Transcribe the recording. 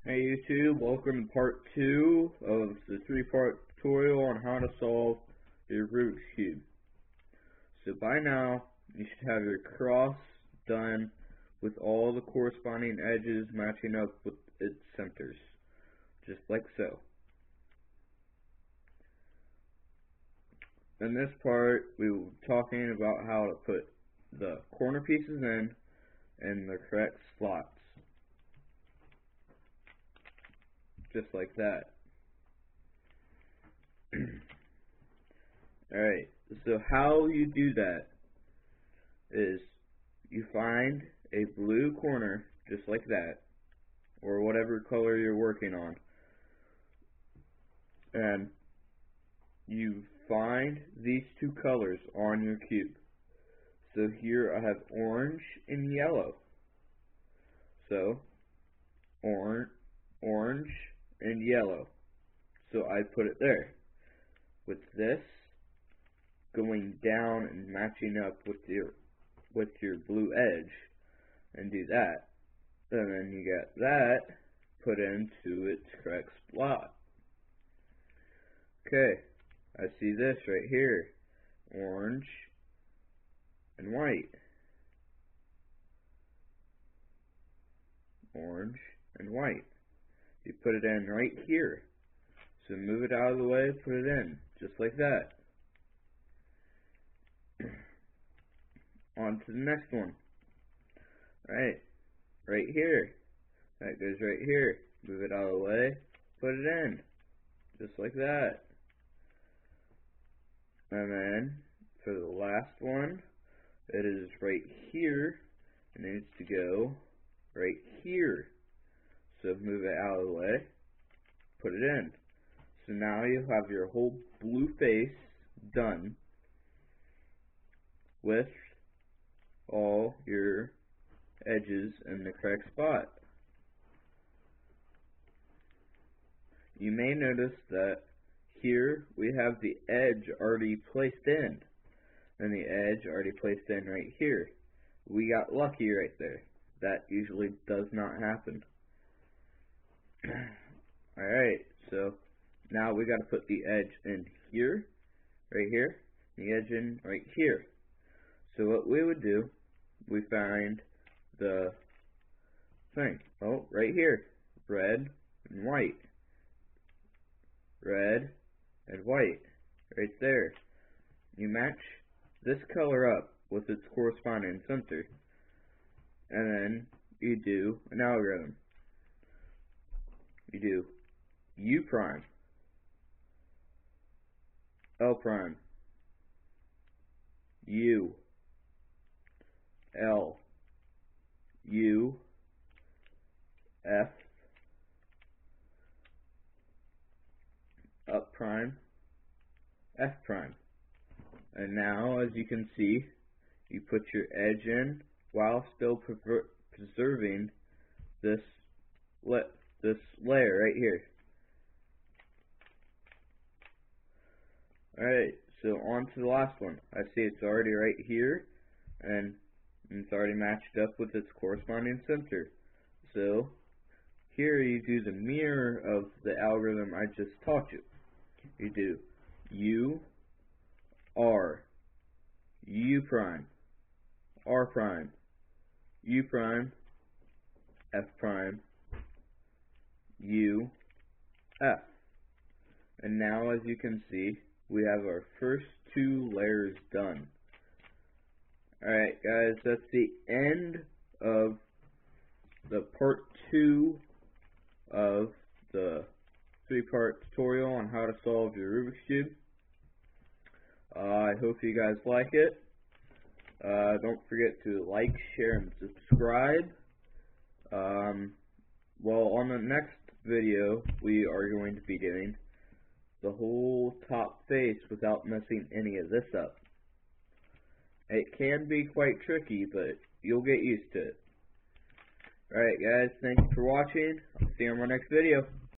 Hey YouTube, welcome to part 2 of the 3-part tutorial on how to solve your Rubik's Cube. So by now, you should have your cross done with all the corresponding edges matching up with its centers, just like so. In this part, we will be talking about how to put the corner pieces in the correct slots. Just like that. Alright, so how you do that is you find a blue corner just like that, or whatever color you're working on, and you find these two colors on your cube. So here I have orange and yellow. So orange and yellow. So I put it there. With this going down and matching up with your blue edge, and do that. And then you get that put into its correct spot. Okay, I see this right here. Orange and white. Orange and white. You put it in right here. So move it out of the way, put it in, just like that. On to the next one. Right here. That goes right here. Move it out of the way, put it in, just like that. And then, for the last one, it is right here. It needs to go right here. So move it out of the way, put it in. So now you have your whole blue face done with all your edges in the correct spot. You may notice that here we have the edge already placed in, and the edge already placed in right here. We got lucky right there. That usually does not happen. Alright, so now we got to put the edge in here, right here, the edge in right here. So what we would do, we find the thing, right here, red and white, red and white, right there. You match this color up with its corresponding center, and then you do an algorithm. You do U prime, L prime, U, L, U, F, up prime, F prime. And now, as you can see, you put your edge in while still preserving this layer right here. Alright, so on to the last one. I see it's already right here, and it's already matched up with its corresponding center. So here you do the mirror of the algorithm I just taught you. You do U, R, U prime, R prime, U prime, F prime, U, F. And now, as you can see, we have our first two layers done. Alright guys, that's the end of the part 2 of the 3-part tutorial on how to solve your Rubik's Cube. I hope you guys like it. Don't forget to like, share, and subscribe. Well, on the next video, we are going to be doing the whole top face without messing any of this up. It can be quite tricky, but you'll get used to it. Alright guys, thank you for watching. I'll see you on my next video.